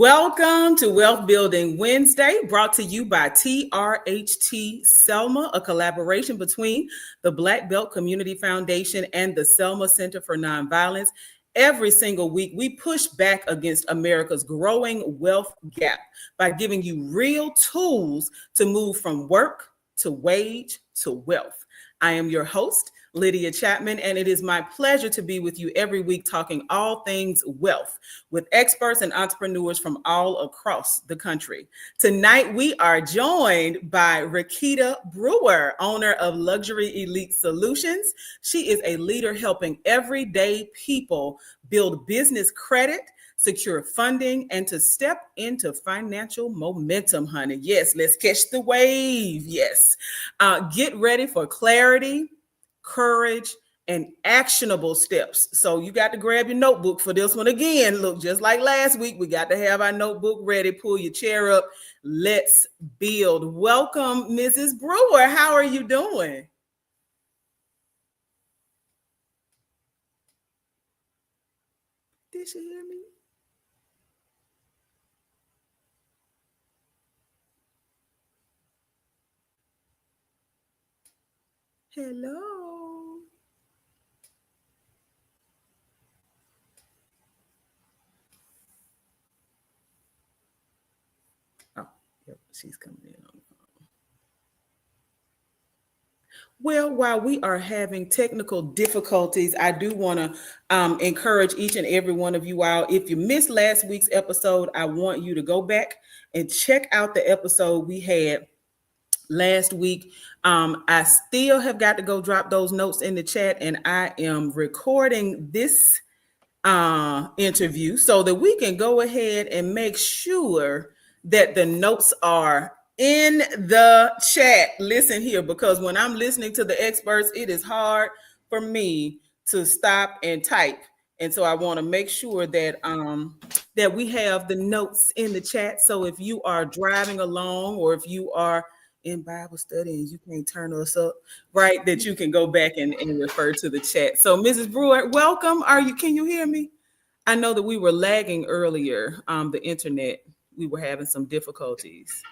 Welcome to Wealth Building Wednesday, brought to you by TRHT Selma, a collaboration between the Black Belt Community Foundation and the Selma Center for Nonviolence. Every single week, we push back against America's growing wealth gap by giving you real tools to move from work to wage to wealth. I am your host, Lydia Chapman, and it is my pleasure to be with you every week talking all things wealth with experts and entrepreneurs from all across the country. Tonight, we are joined by Requita Brewer, owner of Luxury Elite Solutions. She is a leader helping everyday people build business credit, secure funding, and to step into financial momentum, honey. Yes, let's catch the wave. Yes. Get ready for clarity, courage, and actionable steps. So you got to grab your notebook for this one again. Look, just like last week, we got to have our notebook ready. Pull your chair up. Let's build. Welcome, Mrs. Brewer. How are you doing? Did she hear me? Hello. Oh, yep, she's coming in on the phone. Well, while we are having technical difficulties, I do want to encourage each and every one of you out. If you missed last week's episode, I want you to go back and check out the episode we had last week. I still have got to go drop those notes in the chat, and I am recording this interview so that we can go ahead and make sure that the notes are in the chat. Listen here, because when I'm listening to the experts, it is hard for me to stop and type. And so I want to make sure that that we have the notes in the chat. So if you are driving along or if you are in Bible study and you can't turn us up, right, that you can go back and refer to the chat. So Mrs. Brewer, welcome. Can you hear me? I know that we were lagging earlier. The internet, we were having some difficulties.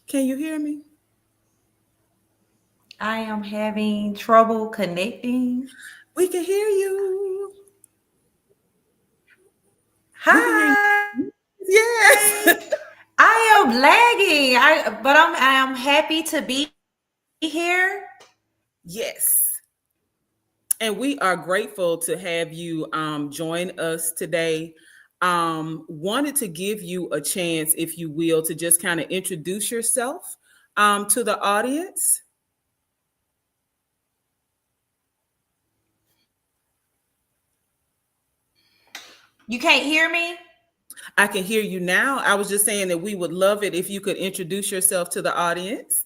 Can you hear me? I am having trouble connecting. We can hear you. Hi. Yes. I am lagging. But I am happy to be here. Yes. And we are grateful to have you join us today. Wanted to give you a chance, if you will, to just kind of introduce yourself to the audience. You can't hear me? I can hear you now. I was just saying that we would love it if you could introduce yourself to the audience.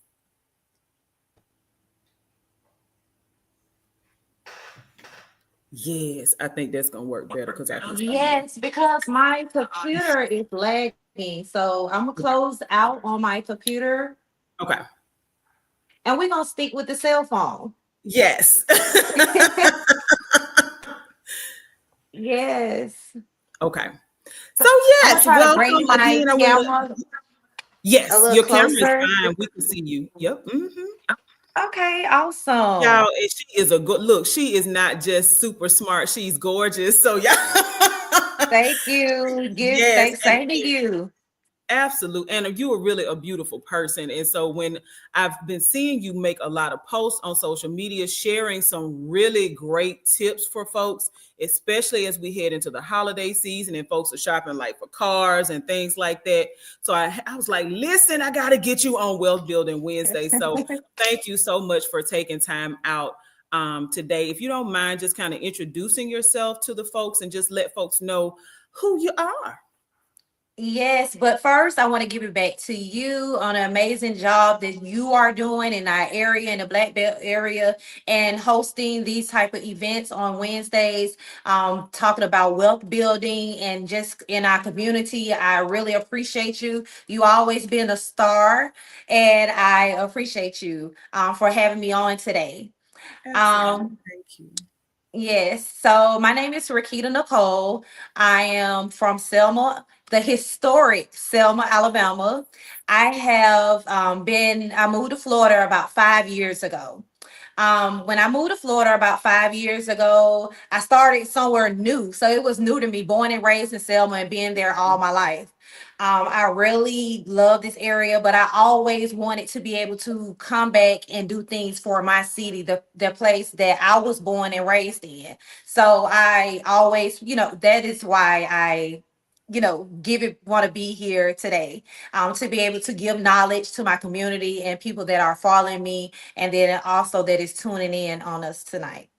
Yes, I think that's going to work better because I can. Yes, because my computer is lagging. So I'm going to close out on my computer. Okay. And we're going to stick with the cell phone. Yes. Yes. Okay. So yes, welcome again. Yes, your camera is fine. We can see you. Yep. Mm-hmm. Okay, awesome. Y'all, and she is a good look. She is not just super smart. She's gorgeous. So yeah. Thank you. Yes, same to you. Absolutely. And you are really a beautiful person. And so when I've been seeing you make a lot of posts on social media, sharing some really great tips for folks, especially as we head into the holiday season and folks are shopping like for cars and things like that. So I was like, listen, I got to get you on Wealth Building Wednesday. So thank you so much for taking time out today. If you don't mind just kind of introducing yourself to the folks and just let folks know who you are. Yes, but first I want to give it back to you on an amazing job that you are doing in our area, in the Black Belt area, and hosting these type of events on Wednesdays, talking about wealth building and just in our community. I really appreciate you. You always been a star, and I appreciate you for having me on today. Absolutely. Um, Thank you. Yes. So my name is Requita Nicole. I am from Selma, the historic Selma, Alabama. I moved to Florida about 5 years ago. When I moved to Florida about 5 years ago, I started somewhere new. So it was new to me, born and raised in Selma and being there all my life. I really love this area, but I always wanted to be able to come back and do things for my city, the place that I was born and raised in. So I always, that is why I, give it want to be here today, to be able to give knowledge to my community and people that are following me, and then also that is tuning in on us tonight.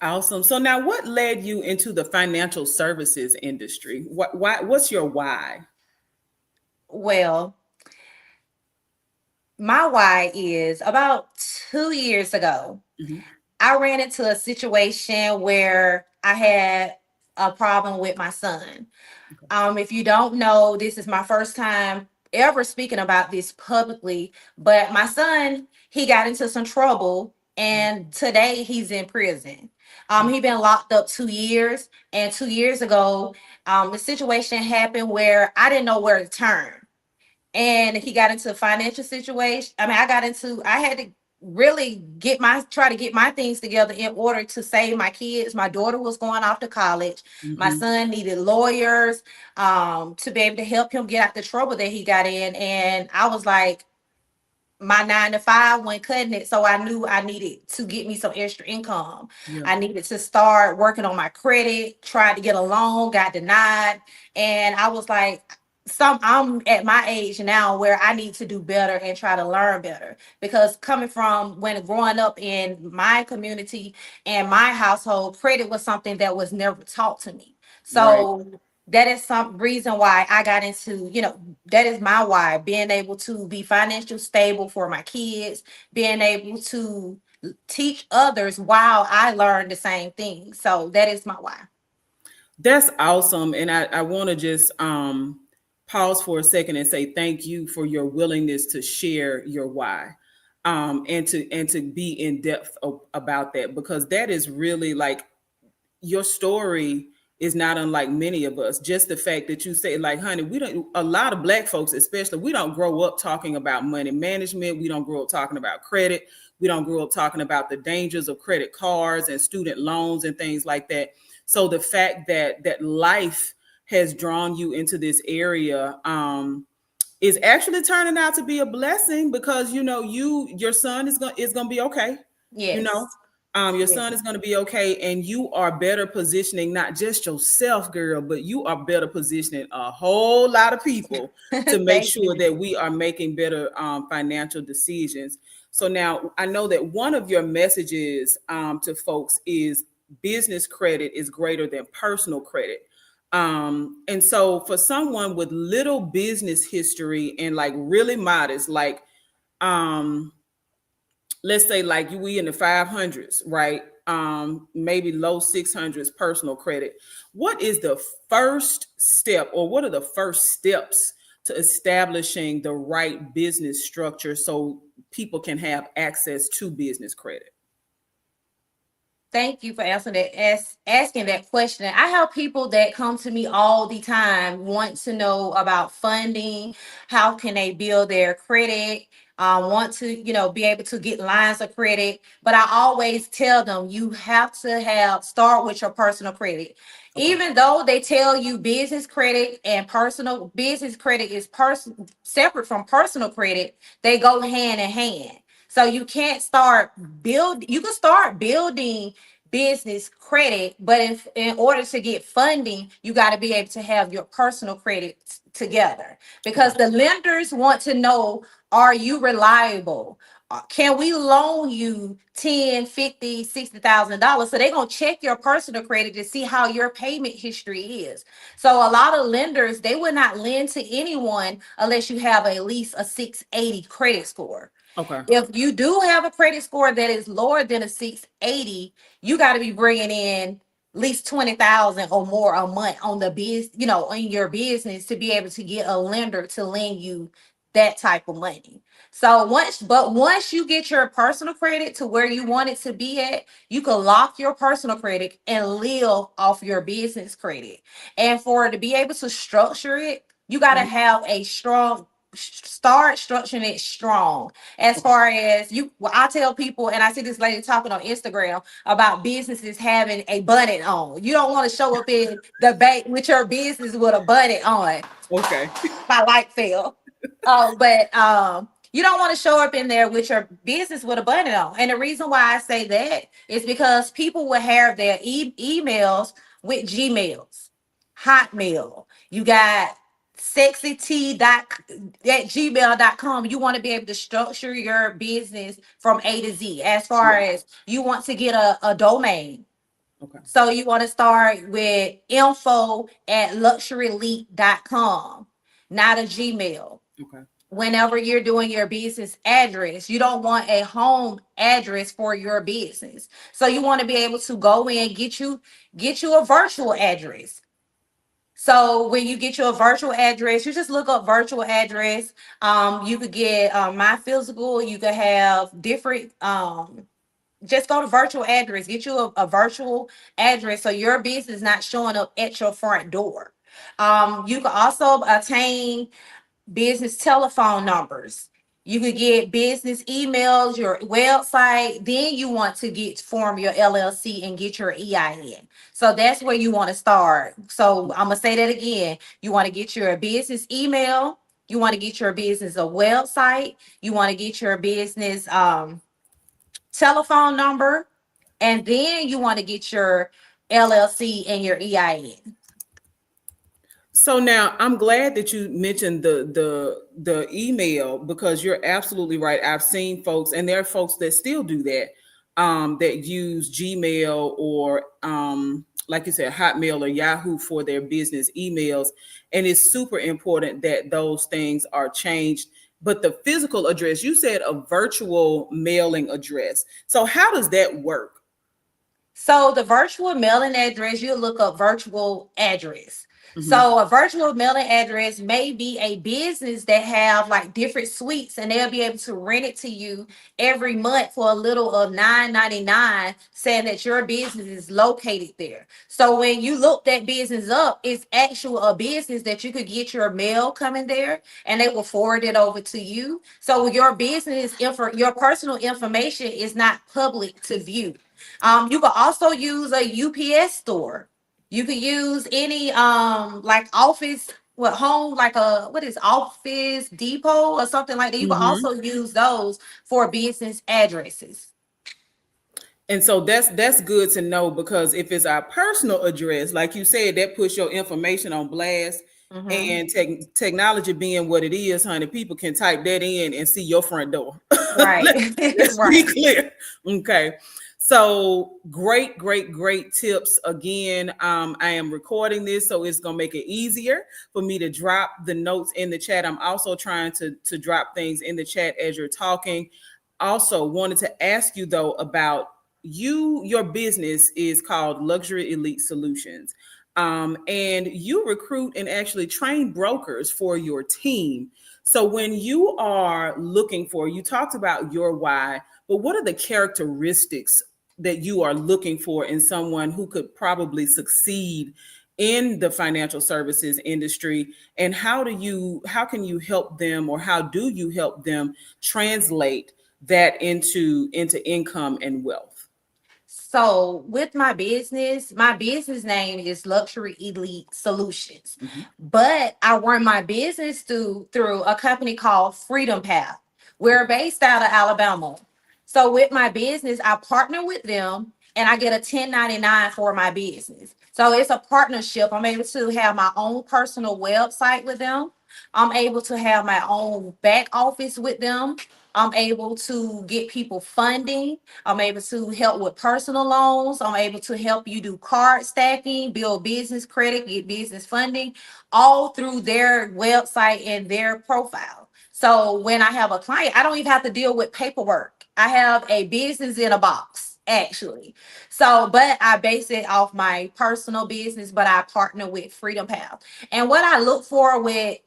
Awesome. So now what led you into the financial services industry? What's your why? Well, my why is about 2 years ago. Mhm. I ran into a situation where I had a problem with my son. Okay. If you don't know, this is my first time ever speaking about this publicly, but my son, he got into some trouble and today he's in prison. Mhm. He been locked up 2 years, and 2 years ago, the situation happened where I didn't know where to turn, and he got into a financial situation. I had to really try to get my things together in order to save my kids. My daughter was going off to college. My Mhm. son needed lawyers to be able to help him get out the trouble that he got in. And I was like, my 9 to 5 wasn't cutting it. So I knew I needed to get me some extra income. Yeah. I needed to start working on my credit, tried to get a loan, got denied. And I was like, I'm at my age now where I need to do better and try to learn better. Because coming from when growing up in my community and my household, credit was something that was never taught to me. Right. So that is some reason why I got into, that is my why, being able to be financially stable for my kids, being able to teach others while I learn the same thing. So that is my why. That's awesome. And I want to just pause for a second and say thank you for your willingness to share your why. And to be in depth about that, because that is really like your story is not unlike many of us. Just the fact that you say, like, honey, we don't, a lot of Black folks, especially, we don't grow up talking about money management. We don't grow up talking about credit. We don't grow up talking about the dangers of credit cards and student loans and things like that. So the fact that life has drawn you into this area, is actually turning out to be a blessing, because your son is going to be okay. you know Yes. your Yes. son is going to be okay, and you are better positioning not just yourself, girl, but you are better positioning a whole lot of people to make Thank sure you. that we are making better financial decisions. So now I know that one of your messages to folks is business credit is greater than personal credit. And so for someone with little business history and like really modest, like um let's say like we in the 500s, right? Maybe low 600s personal credit. What is the first step, or what are the first steps to establishing the right business structure so people can have access to business credit? Thank you for answering asking that question. I have people that come to me all the time, want to know about funding, how can they build their credit, want to, be able to get lines of credit. But I always tell them you have to start with your personal credit. Okay. Even though they tell you business credit and personal business credit is separate from personal credit, they go hand in hand. So you can't start you can start building business credit, but if in order to get funding, you got to be able to have your personal credit together, because Okay. the lenders want to know, are you reliable? Can we loan you 10, 50, $60,000? So they're going to check your personal credit to see how your payment history is. So a lot of lenders, they would not lend to anyone unless you have at least a 680 credit score. Okay. If you do have a credit score that is lower than a 680, you got to be bringing in at least 20,000 or more a month on the biz, in your business, to be able to get a lender to lend you that type of money. So once you get your personal credit to where you want it to be at, you can lock your personal credit and live off your business credit. And for to be able to structure it, you got to Mhm. have a strong start structuring it strong. As Okay. far as you, well, I tell people, and I see this lady talking on Instagram about businesses having a bonnet on. You don't want to show up in the bank with your business with a bonnet on. Okay. My light fell. But you don't want to show up in there with your business with a button on. And the reason why I say that is because people will have their emails with Gmails, Hotmail. You got sexyt dot at gmail.com. You want to be able to structure your business from A to Z. As far Yeah. as you want to get a domain, Okay. so you want to start with info at luxuryleap.com, not a Gmail. Okay. Whenever you're doing your business address, you don't want a home address for your business. So you want to be able to go in, get you a virtual address. So when you get your virtual address, you just look up virtual address. You could get my physical, you could have different just go to virtual address, get you a virtual address so your business is not showing up at your front door. You can also attain business telephone numbers. You could get business emails, your website. Then you want to get form your LLC and get your EIN. So that's where you want to start. So I'm gonna say that again. You want to get your business email. You want to get your business a website. You want to get your business telephone number, and then you want to get your LLC and your EIN. So now I'm glad that you mentioned the email, because you're absolutely right. I've seen folks, and there are folks that still do that, that use Gmail or like you said, Hotmail or Yahoo for their business emails. And it's super important that those things are changed. But the physical address, you said a virtual mailing address. So how does that work? So the virtual mailing address, you look up virtual address. Hmm. So a virtual mailing address may be a business that have like different suites, and they'll be able to rent it to you every month for a little of $9.99, saying that your business is located there. So when you look that business up, it's actual a business that you could get your mail coming there, and they will forward it over to you. So your your personal information is not public to view. You could also use a UPS store. You could use any like office, what home, like a what is Office Depot or something like that. You could Hmm. also use those for business addresses. And so that's good to know, because if it's our personal address, like you said, that puts your information on blast. Hmm. And technology being what it is, honey, people can type that in and see your front door. Right. Let's be Right. clear. Okay. So great, great, great tips. Again, I am recording this, so it's gonna make it easier for me to drop the notes in the chat. I'm also trying to drop things in the chat as you're talking. Also, wanted to ask you though about your business is called Luxury Elite Solutions. And you recruit and actually train brokers for your team. So when you are looking for, you talked about your why, but what are the characteristics that you are looking for in someone who could probably succeed in the financial services industry? And how can you help them, or how do you help them translate that into income and wealth? So with my business name is Luxury Elite Solutions, Mhm. but I run my business through a company called Freedom Path. We're based out of Alabama. So with my business, I partner with them, and I get a 1099 for my business. So it's a partnership. I'm able to have my own personal website with them. I'm able to have my own back office with them. I'm able to get people funding. I'm able to help with personal loans. I'm able to help you do card stacking, build business credit, get business funding, all through their website and their profile. So when I have a client, I don't even have to deal with paperwork. I have a business in a box, actually. So, but I base it off my personal business, but I partner with Freedom Path. And what I look for with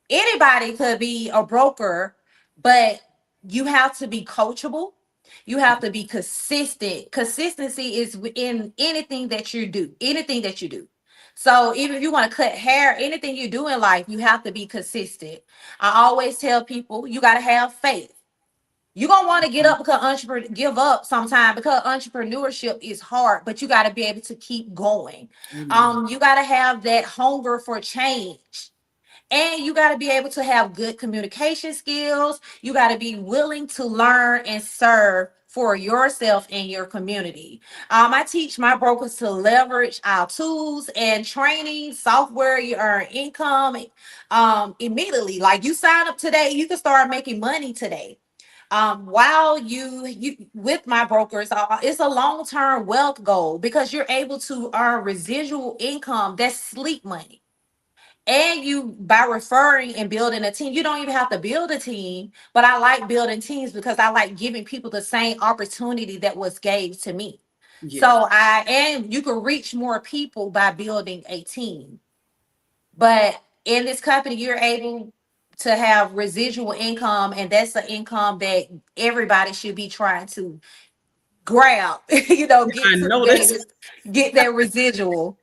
anybody could be a broker, but you have to be coachable. You have to be consistent. Consistency is in anything that you do, anything that you do. So even if you want to cut hair, anything you do in life, you have to be consistent. I always tell people you got to have faith. You're gonna want to get up because give up sometime because entrepreneurship is hard, but you got to be able to keep going. Amen. You got to have that hunger for change. And you got to be able to have good communication skills. You got to be willing to learn and serve for yourself and your community. I teach my brokers to leverage our tools and training software. You earn income immediately. Like you sign up today, you can start making money today. While you with my brokers, it's a long-term wealth goal because you're able to earn residual income. That's sleep money. And you, by referring and building a team, you don't even have to build a team, but I like building teams because I like giving people the same opportunity that was gave to me. Yes. So you can reach more people by building a team. But in this company, you're able to have residual income, and that's the income that everybody should be trying to grab, I noticed. get that residual.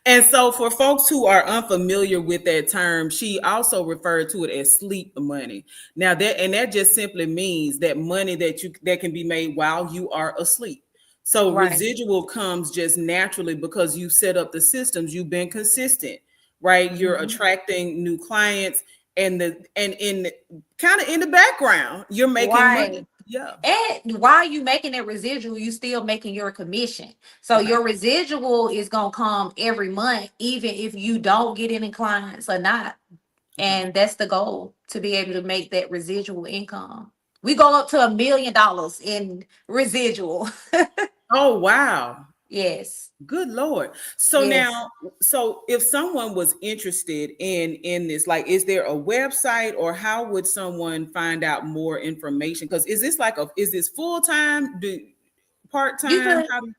And so, for folks who are unfamiliar with that term, she also referred to it as sleep money. Now, that just simply means that money that can be made while you are asleep. So, Right. residual comes just naturally because you set up the systems. You've been consistent, right? You're Mhm. attracting new clients, and in kind of in the background, you're making money. Right. Yeah. And while you making that residual, you still making your commission. So Okay. your residual is gonna come every month, even if you don't get any clients or not. Okay. And that's the goal, to be able to make that residual income. We go up to $1 million in residual. Oh wow. Yes. Good Lord. So Yes. now, so if someone was interested in this, like, is there a website or how would someone find out more information? Because is this full time, do part You time? could How do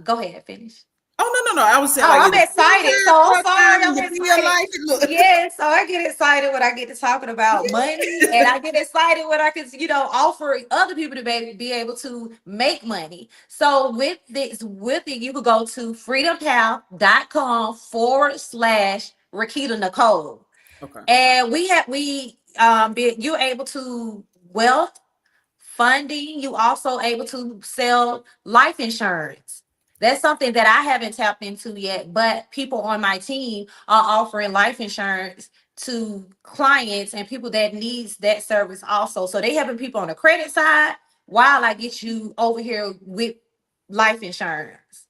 go ahead, finish. Oh no, no, no. I was saying, Oh, like, is I'm it full excited. So time, I'm part sorry, time, and I'm you feel excited. like it? Look. Yeah, so I get excited when I get to talking about money, and I get excited when I can, offer other people to be able to make money. So with it, you could go to freedompath.com/ Rakita Nicole. Okay. And you're able to wealth funding. You also able to sell life insurance. That's something that I haven't tapped into yet, but people on my team are offering life insurance to clients and people that needs that service also. So they having people on the credit side while I get you over here with life insurance.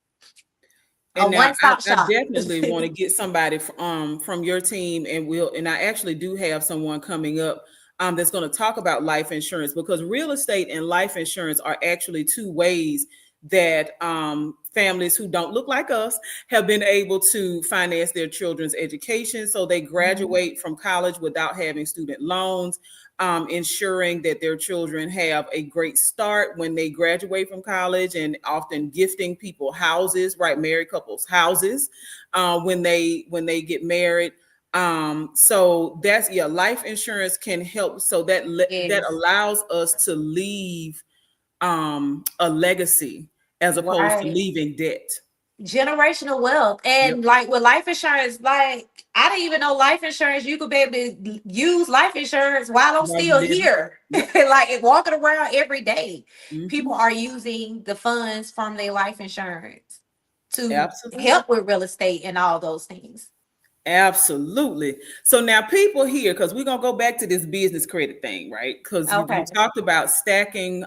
A And now one-stop I shop. definitely want to get somebody from your team, and I actually do have someone coming up that's going to talk about life insurance, because real estate and life insurance are actually two ways that families who don't look like us have been able to finance their children's education, so they Mhm. graduate from college without having student loans, ensuring that their children have a great start when they graduate from college, and often gifting people houses, right? Married couples houses when they get married. So that's, yeah, life insurance can help. So that Yes. allows us to leave a legacy as opposed to Right. leaving debt. Generational wealth. Yep. And like with life insurance, like I didn't even know life insurance, you could be able to use life insurance while I'm While still you're living. here. Yep. Like walking around every day. People Hmm. are using the funds from their life insurance to Absolutely. help with real estate and all those things. Absolutely. So now people here, because we're gonna go back to this business credit thing, right? Because you Okay. talked about stacking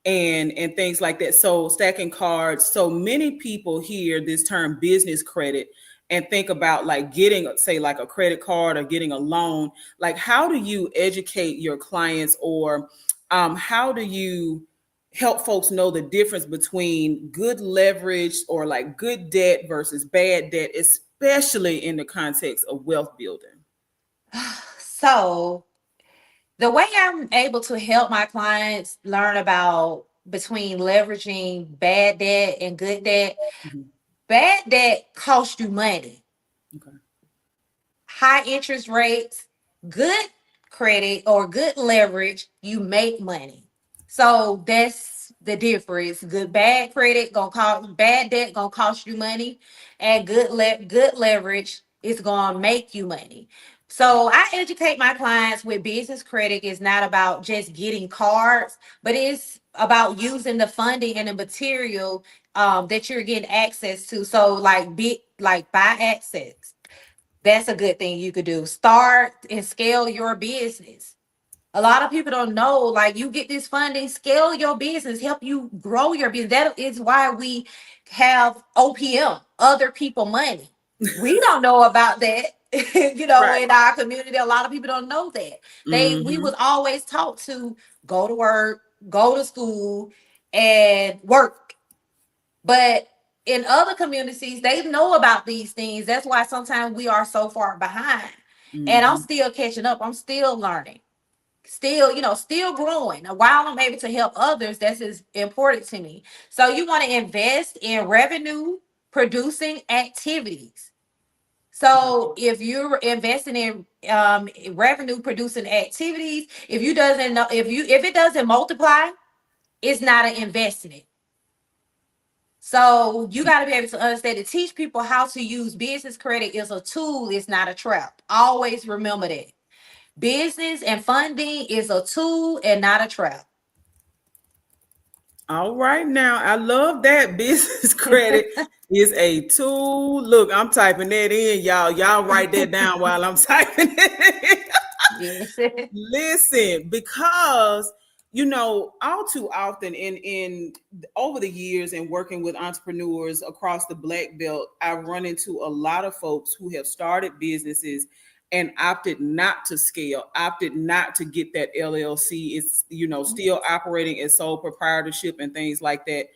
and things like that. So stacking cards. So many people hear this term business credit and think about like getting, say, like a credit card or getting a loan. Like, how do you educate your clients, or how do you help folks know the difference between good leverage or like good debt versus bad debt, especially in the context of wealth building? So the way I'm able to help my clients learn about between leveraging bad debt and good debt, Mhm. bad debt costs you money. Okay. High interest rates, good credit or good leverage, you make money. So that's the difference. Bad credit gonna cost, bad debt gonna cost you money, and good leverage is gonna make you money. So I educate my clients with business credit is not about just getting cards, but it's about using the funding and the material that you're getting access to. So like buy access, that's a good thing you could do. Start and scale your business. A lot of people don't know, like you get this funding, scale your business, help you grow your business. That is why we have OPM, other people money. We don't know about that. Right. In our community, a lot of people don't know that. We was Hmm. always taught to go to work, go to school, and work. But in other communities, they know about these things. That's why sometimes we are so far behind. And I'm Hmm. still catching up. I'm still learning. Still growing. While I'm able to help others, that's as important to me. So you want to invest in revenue producing activities. So if you're investing in revenue producing activities, if it doesn't multiply, it's not an investment. So you got to be able to understand to teach people how to use business credit is a tool, it's not a trap. Always remember that. Business and funding is a tool and not a trap. All right, now I love that business credit is a tool. Look, I'm typing that in, y'all. Y'all write that down while I'm typing it. Yes. Listen, because all too often in over the years and working with entrepreneurs across the black belt, I've run into a lot of folks who have started businesses and opted not to scale, opted not to get that LLC. It's still operating as sole proprietorship and things like that,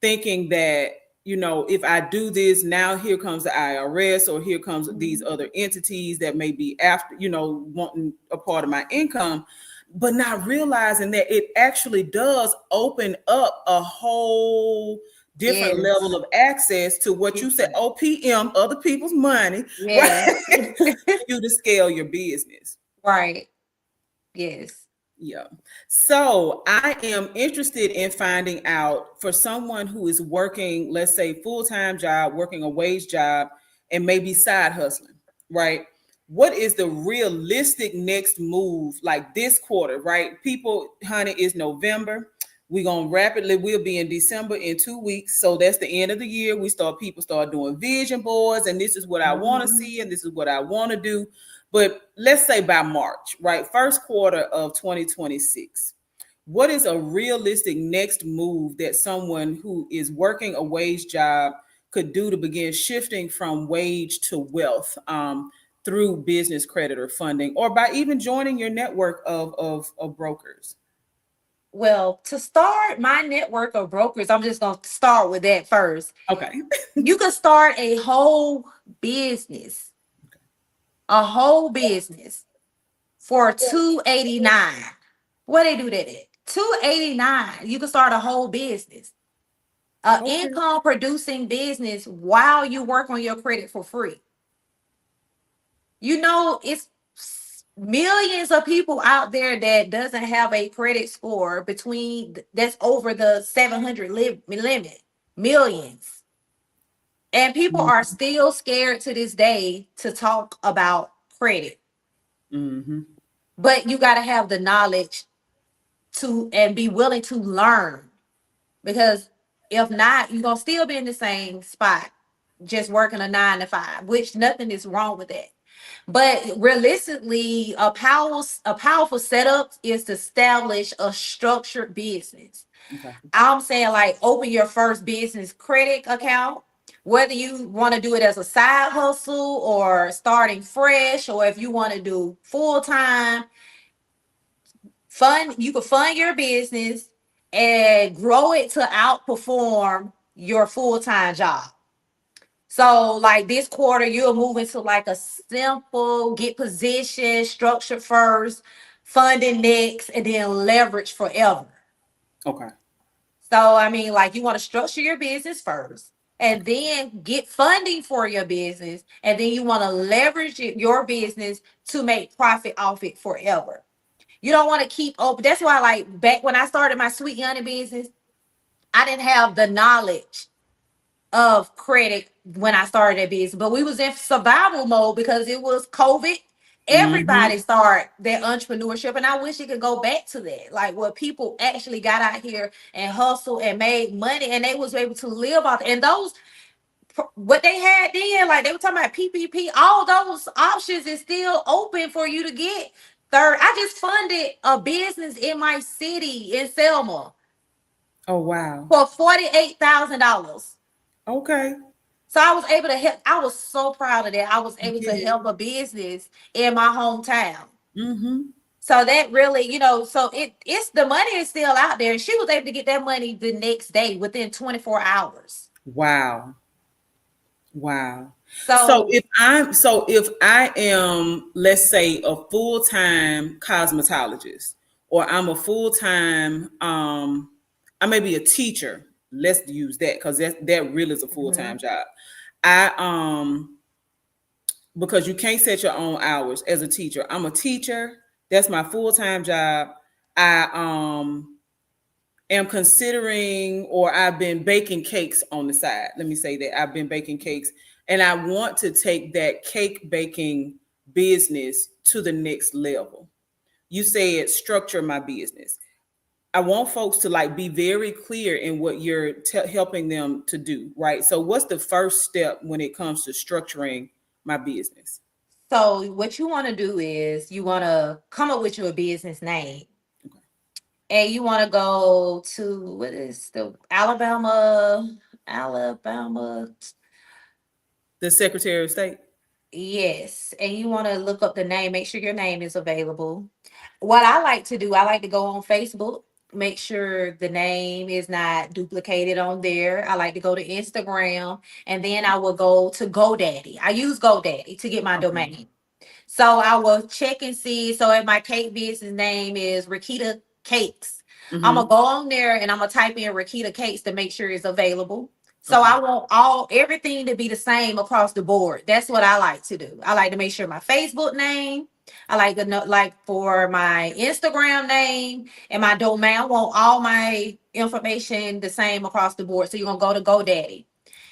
thinking that if I do this now, here comes the IRS or here comes these other entities that may be after wanting a part of my income, but not realizing that it actually does open up a whole different level Yes. of access to what you said, OPM, other people's money, right? Yes. For you to scale your business. Right. Yes. Yeah. So I am interested in finding out, for someone who is working, let's say full-time job, working a wage job, and maybe side hustling, right? What is the realistic next move like this quarter, right? People, honey, it's November. We're gonna rapidly, we'll be in December in 2 weeks. So that's the end of the year. People start doing vision boards, and this is what I want to Mhm. see, and this is what I want to do. But let's say by March, right? First quarter of 2026. What is a realistic next move that someone who is working a wage job could do to begin shifting from wage to wealth, through business credit or funding, or by even joining your network of brokers? Well, to start my network of brokers, I'm just going to start with that first. Okay. You can start business, a whole business for 289. What they do that at? 289. You can start a whole business, an Okay. income producing business while you work on your credit for free. It's millions of people out there that doesn't have a credit score between that's over the 700 limit. Millions. And people are still scared to this day to talk about credit. Mm-hmm. But you got to have the knowledge to and be willing to learn, because if not, you're gonna still be in the same spot, just working a 9 to 5, which nothing is wrong with that. But realistically, a powerful setup is to establish a structured business. Okay. I'm saying like open your first business credit account, whether you want to do it as a side hustle or starting fresh, or if you want to do full time, fund you can fund your business and grow it to outperform your full time job. So like this quarter, you'll move into like a simple get position, structure first, funding next, and then leverage forever. Okay. So I mean, like you want to structure your business first, and then get funding for your business, and then you want to leverage your business to make profit off it forever. You don't want to keep open. That's why, like back when I started my sweet honey business, I didn't have the knowledge of credit when I started that business, but we was in survival mode because it was COVID. Mm-hmm. Everybody started their entrepreneurship, and I wish it could go back to that, like where people actually got out here and hustled and made money, and they was able to live off. And those what they had then, like they were talking about PPP, all those options is still open for you to get. Third, I just funded a business in my city in Selma Oh, wow. for $48,000. Okay. So I was able to help. I was so proud of that. I was able to Yeah. help a business in my hometown. Mm-hmm. So that really, so it's the money is still out there. She was able to get that money the next day within 24 hours. Wow. Wow. So So if I am, let's say, a full-time cosmetologist, or I'm a full-time, I may be a teacher. Let's use that because that really is a full-time mhm. job. I because you can't set your own hours as a teacher. I'm a teacher. That's my full-time job. I am considering, or I've been baking cakes on the side. Let me say that I've been baking cakes, and I want to take that cake baking business to the next level. You said structure my business. I want folks to like be very clear in what you're helping them to do, right? So, what's the first step when it comes to structuring my business? so what you want to do is you want to come up with your business name, Okay. and you want to go to what is the Alabama. The Secretary of State. Yes, and you want to look up the name, make sure your name is available. What I like to do, I like to go on Facebook, make sure the name is not duplicated on there. I like to go to Instagram, and then I will go to GoDaddy. I use GoDaddy to get my Okay. domain. So I will check and see. So if my cake business name is Requita Cakes, I'm gonna Mm-hmm. go on there and I'm gonna type in Requita Cakes to make sure it's available. So Okay. I want all everything to be the same across the board. That's what I like to do. I like to make sure my Facebook name, I like to know, like for my Instagram name and my domain, I want all my information the same across the board. So you're gonna go to GoDaddy.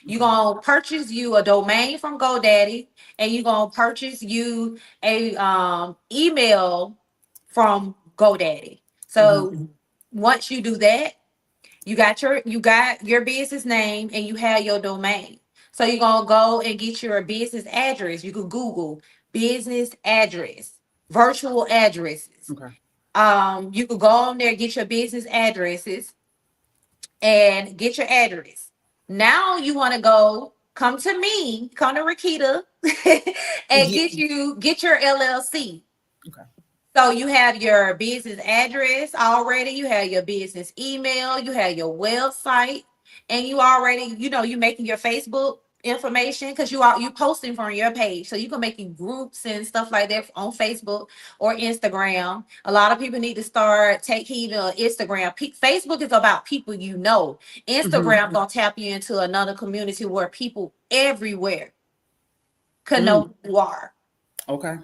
You're Okay. gonna purchase you a domain from GoDaddy, and you're gonna purchase you a email from GoDaddy. Mm-hmm. So once you do that, you got your business name and you have your domain. So you're gonna go and get your business address. You could Google business address, virtual addresses. Okay. You could go on there, get your business addresses, and get your address. Now you want to go come to me, come to Rakita, and Yeah. get your LLC. Okay. So you have your business address already, you have your business email, you have your website, and you already, you making your Facebook information because you posting from your page. So you can make groups and stuff like that on Facebook or Instagram. A lot of people need to start take heed of Instagram. Facebook is about people you know. Mm-hmm. Instagram gonna tap you into another community where people everywhere can Mm. know who you are. Okay.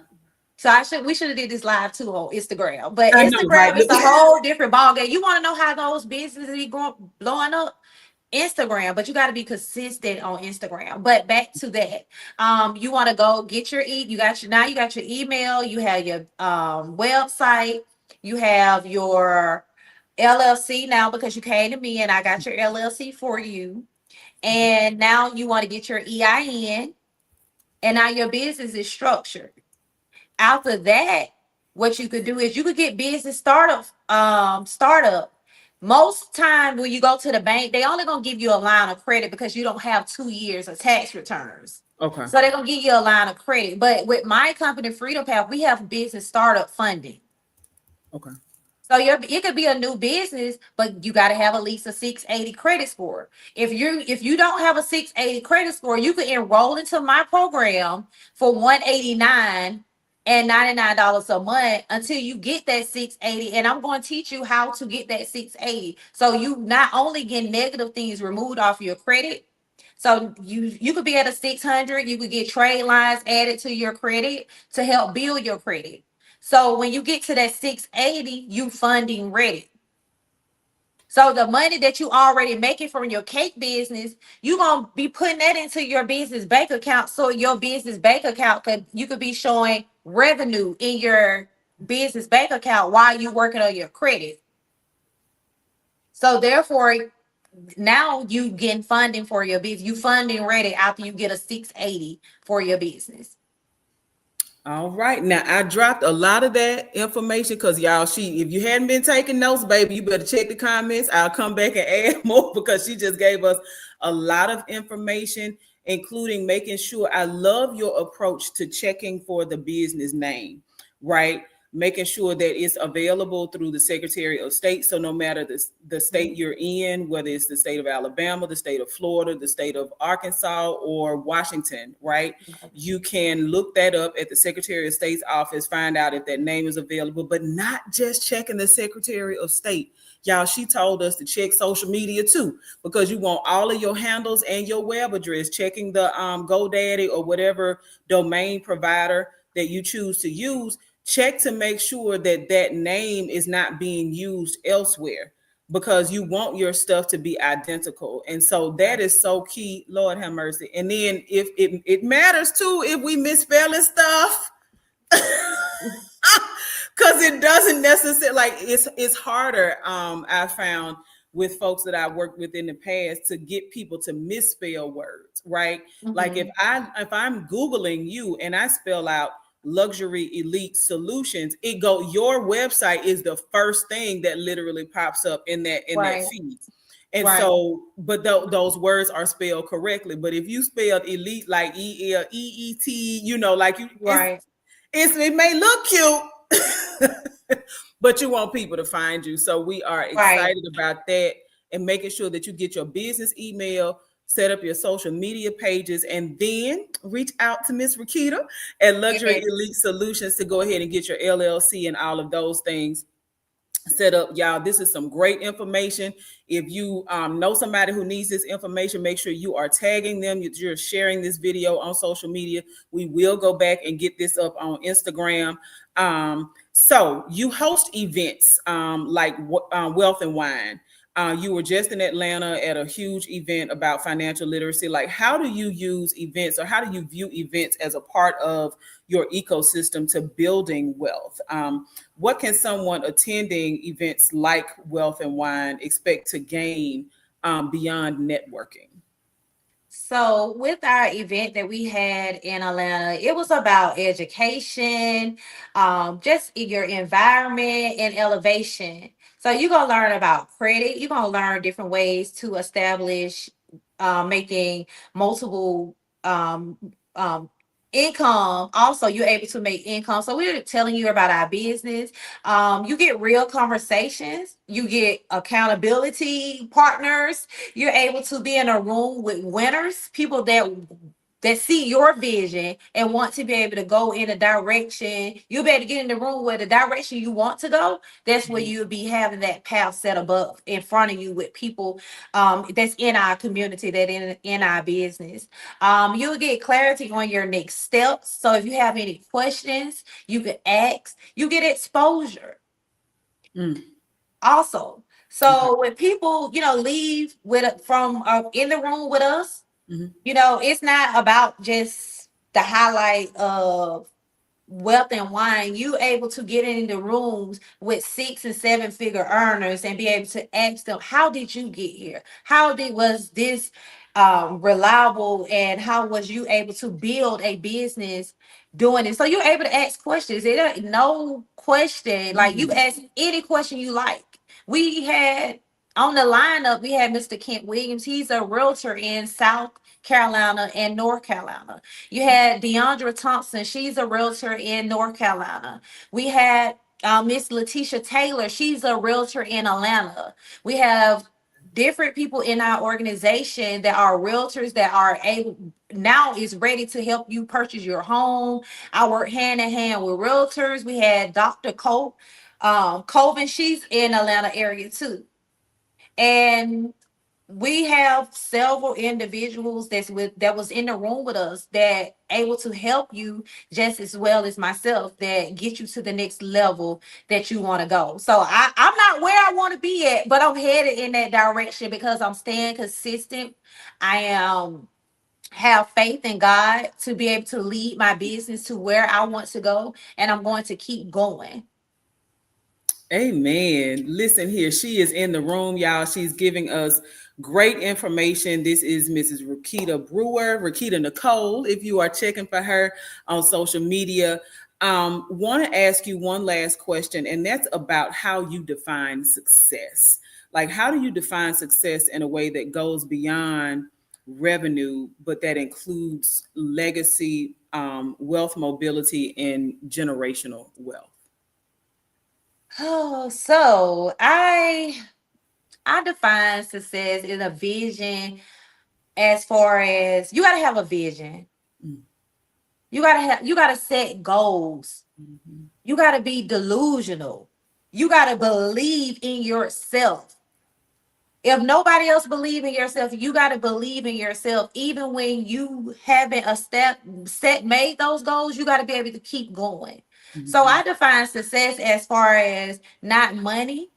So we should have did this live too on Instagram. But I know, right? Instagram is a whole different ballgame. You want to know how those businesses be going blowing up? Instagram, but you got to be consistent on Instagram. But back to that. You want to go get your you got your email, you have your website, you have your LLC now because you came to me and I got your LLC for you. And now you want to get your EIN, and now your business is structured. After that, what you could do is you could get business startup. Most time when you go to the bank, they only gonna give you a line of credit because you don't have 2 years of tax returns. Okay. So they're gonna give you a line of credit. But with my company, Freedom Path, we have business startup funding. Okay. So it could be a new business, but you got to have at least a 680 credit score. If you don't have a 680 credit score, you could enroll into my program for 189 and $99 a month until you get that 680. And I'm going to teach you how to get that 680. So you not only get negative things removed off your credit. So you could be at a 600, you could get trade lines added to your credit to help build your credit. So when you get to that 680, you funding ready. So the money that you already making from your cake business, you gonna be putting that into your business bank account. So your business bank account you could be showing revenue in your business bank account while you working on your credit. So therefore, now you getting funding for your business. You funding ready after you get a 680 for your business. All right. Now I dropped a lot of that information because y'all, if you hadn't been taking notes, baby, you better check the comments. I'll come back and add more because she just gave us a lot of information, including making sure. I love your approach to checking for the business name, right? Making sure that it's available through the Secretary of State. So no matter the state you're in, whether it's the state of Alabama, the state of Florida, the state of Arkansas, or Washington, right? You can look that up at the Secretary of State's office, find out if that name is available, but not just checking the Secretary of State. Y'all, she told us to check social media too, because you want all of your handles and your web address, checking the GoDaddy or whatever domain provider that you choose to use. Check to make sure that that name is not being used elsewhere, because you want your stuff to be identical. And so that is so key. Lord have mercy. And then if it matters too if we misspelling stuff, because it doesn't necessarily, like, it's harder, I found, with folks that I worked with in the past, to get people to misspell words, right? Mm-hmm. Like if I'm Googling you and I spell out luxury elite solutions, your website is the first thing that literally pops up in that feed. And so, but those words are spelled correctly. But if you spelled elite like ELEET, like you, it may look cute, but you want people to find you. So we are excited about that, and making sure that you get your business email, set up your social media pages, and then reach out to Miss Requita at Luxury Elite Solutions to go ahead and get your LLC and all of those things set up. Y'all, this is some great information. If you know somebody who needs this information, make sure you are tagging them. You're sharing this video on social media. We will go back and get this up on Instagram. So you host events like Wealth and Wine. You were just in Atlanta at a huge event about financial literacy. Like, how do you use events, or how do you view events as a part of your ecosystem to building wealth? What can someone attending events like Wealth and Wine expect to gain beyond networking? So with our event that we had in Atlanta, it was about education, just your environment and elevation. So you're going to learn about credit. You're going to learn different ways to establish making multiple income. Also, you're able to make income. So we're telling you about our business. You get real conversations. You get accountability partners. You're able to be in a room with winners, people that see your vision and want to be able to go in a direction. You'll be able to get in the room where the direction you want to go. That's where you'll be having that path set above in front of you with people that's in our community, that in our business. You'll get clarity on your next steps. So if you have any questions, you can ask. You get exposure. Also. So when people, leave from in the room with us, it's not about just the highlight of Wealth and Wine. You able to get in the rooms with 6 and 7 figure earners and be able to ask them, how did you get here? Was this reliable, and how was you able to build a business doing it? So you're able to ask questions. It ain't no question. Like, you ask any question you like. We had on the lineup, we had Mr. Kent Williams. He's a realtor in South Carolina and North Carolina. You had Deandra Thompson. She's a realtor in North Carolina. We had Miss Letitia Taylor. She's a realtor in Atlanta. We have different people in our organization that are realtors that are able now is ready to help you purchase your home. I work hand in hand with realtors. We had Dr. Colvin. She's in Atlanta area too. And we have several individuals that was in the room with us that able to help you just as well as myself, that get you to the next level that you want to go. So I'm not where I want to be at, but I'm headed in that direction because I'm staying consistent. I am have faith in God to be able to lead my business to where I want to go, and I'm going to keep going. Amen. Listen here. She is in the room, y'all. She's giving us great information. This is Mrs. Requita Brewer, Requita Nicole, if you are checking for her on social media. Want to ask you one last question, and that's about how you define success. Like, how do you define success in a way that goes beyond revenue, but that includes legacy, wealth mobility, and generational wealth? Oh, so I define success in a vision. As far as, you got to have a vision, Mm. you got to set goals, Mm-hmm. you got to be delusional, you got to believe in yourself. If nobody else believe in yourself, you got to believe in yourself. Even when you haven't a step set made those goals, you got to be able to keep going. So Mm-hmm. I define success as far as not money.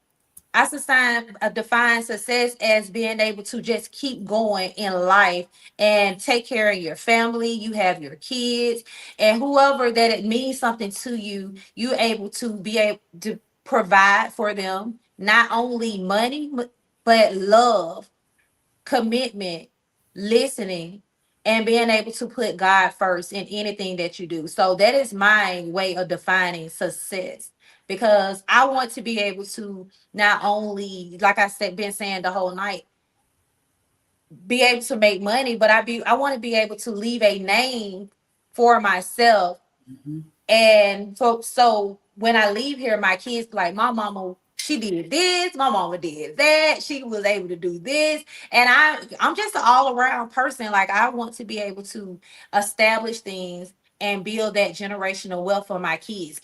Define success as being able to just keep going in life and take care of your family. You have your kids and whoever that it means something to you. You able to be able to provide for them not only money but love, commitment, listening, and being able to put God first in anything that you do. So that is my way of defining success, because I want to be able to not only, like I said, been saying the whole night, be able to make money, but I want to be able to leave a name for myself. Mm-hmm. And so when I leave here, my kids be like, my mama, she did this, my mama did that, she was able to do this. And I'm just an all-around person. Like, I want to be able to establish things and build that generational wealth for my kids.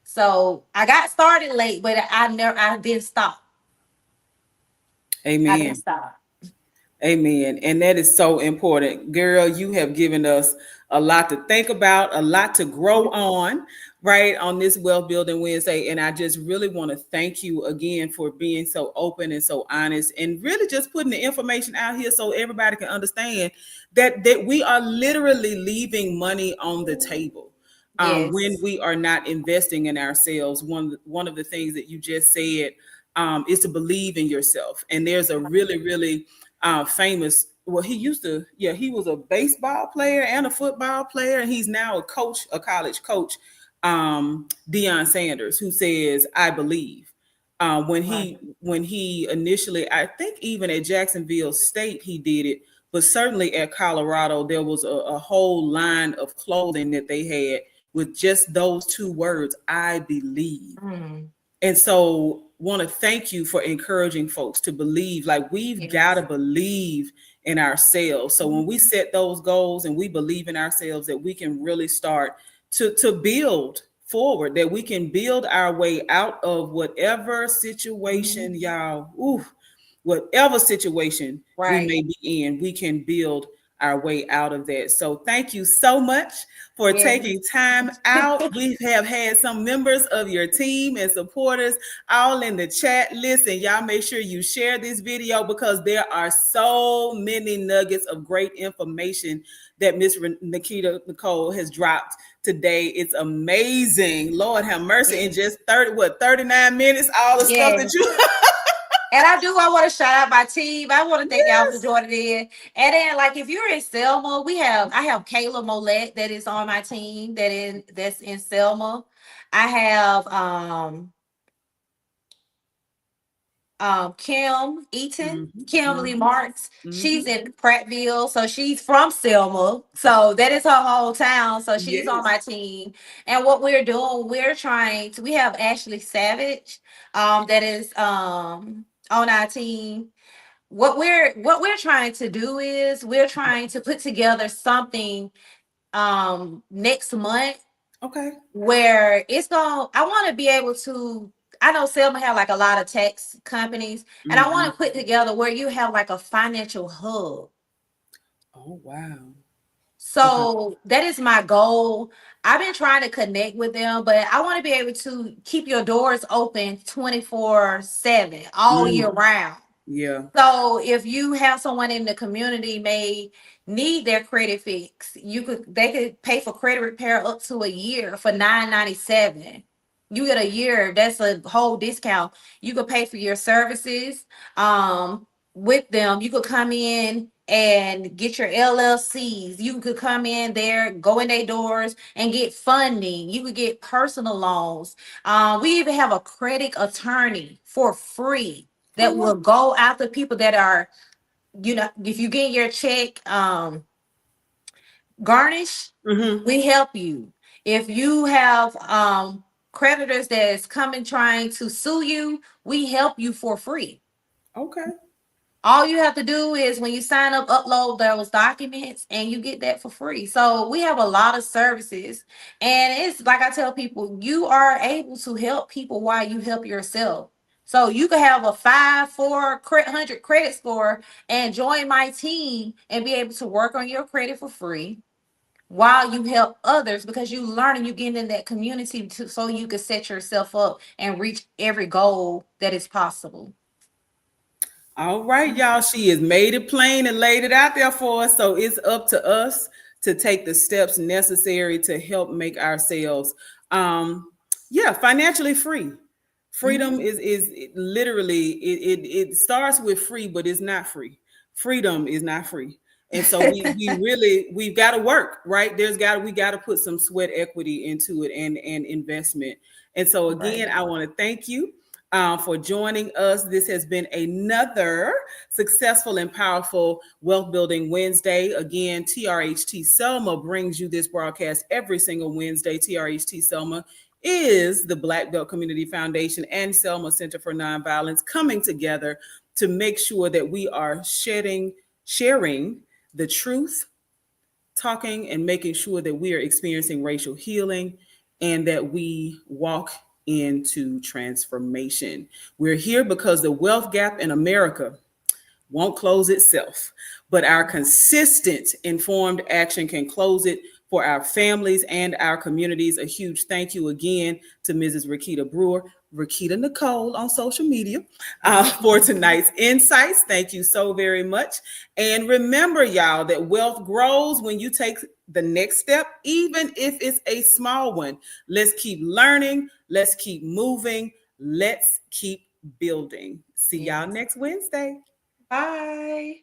So I got started late, but I didn't stop. I didn't Amen. stop. Amen. And that is so important. Girl, you have given us a lot to think about, a lot to grow on, right, on this Wealth Building Wednesday. And I just really want to thank you again for being so open and so honest and really just putting the information out here so everybody can understand that we are literally leaving money on the table. When Yes. we are not investing in ourselves. One of the things that you just said is to believe in yourself. And there's a really famous, well, he was a baseball player and a football player, and he's now a coach, a college coach, Deion Sanders, who says, I believe. Right. When he initially, I think even at Jacksonville State he did it, but certainly at Colorado there was a whole line of clothing that they had with just those two words, I believe. Mm, And so want to thank you for encouraging folks to believe. Like, we've got to yes. believe in ourselves. So when we set those goals and we believe in ourselves, that we can really start to build forward, that we can build our way out of whatever situation, Mhm. y'all, whatever situation we Right. may be in, we can build our way out of that. So thank you so much for Yes. taking time out. We have had some members of your team and supporters all in the chat. Listen, y'all, make sure you share this video because there are so many nuggets of great information that Miss Nikita Nicole has dropped today. It's amazing. Lord have mercy. In Yes. just 39 minutes, all the stuff that Yes. you And I want to shout out my team. I want to thank y'all for Yes. joining in. And then, like, if you're in Selma, I have Kayla Molette that is on my team that's in Selma. I have Kim Eaton, Mhm, Kimberly mhm, Marks. She's mhm. in Prattville, so she's from Selma. So that is her hometown. So she's on Yes. my team. And what we're doing, we have Ashley Savage, that is on our team. What we're trying to do is we're trying to put together something next month Okay. where I want to be able to. I know Selma have like a lot of tax companies, and I want Mhm. to put together where you have like a financial hub. Oh, wow. Okay. So that is my goal. I've been trying to connect with them, but I want to be able to keep your doors open 24/7 all year Mm, round. yeah. So if you have someone in the community may need their credit fixed, they could pay for credit repair up to a year for $9.97. You get a year, that's a whole discount. You could pay for your services with them. You could come in and get your LLCs. You could come in there, go in their doors and get funding. You could get personal loans. We even have a credit attorney for free Oh, that wow. will go after people that are, if you get your check garnished, Mhm. we help you. If you have creditors that's coming trying to sue you, we help you for free. Okay. All you have to do is when you sign up, upload those documents and you get that for free. So we have a lot of services. And it's like I tell people, you are able to help people while you help yourself. So you could have a 500 credit score and join my team and be able to work on your credit for free while you help others because you learn and you get in that community so you can set yourself up and reach every goal that is possible. All right, y'all. She has made it plain and laid it out there for us. So it's up to us to take the steps necessary to help make ourselves, yeah, financially free. Freedom Mhm. is literally it starts with free, but it's not free. Freedom is not free. And so we've got to work, right? We got to put some sweat equity into it and investment. And so again, Right. I want to thank you for joining us. This has been another successful and powerful Wealth Building Wednesday. Again, TRHT Selma brings you this broadcast every single Wednesday. TRHT Selma is the Black Belt Community Foundation and Selma Center for Nonviolence coming together to make sure that we are sharing the truth, talking and making sure that we are experiencing racial healing and that we walk into transformation. We're here because the wealth gap in America won't close itself, but our consistent informed action can close it for our families and our communities. A huge thank you again to Mrs. Requita Brewer, Requita Nicole on social media, for tonight's insights. Thank you so very much. And remember, y'all, that wealth grows when you take the next step, even if it's a small one. Let's keep learning. Let's keep moving. Let's keep building. See y'all Yes. next Wednesday. Bye.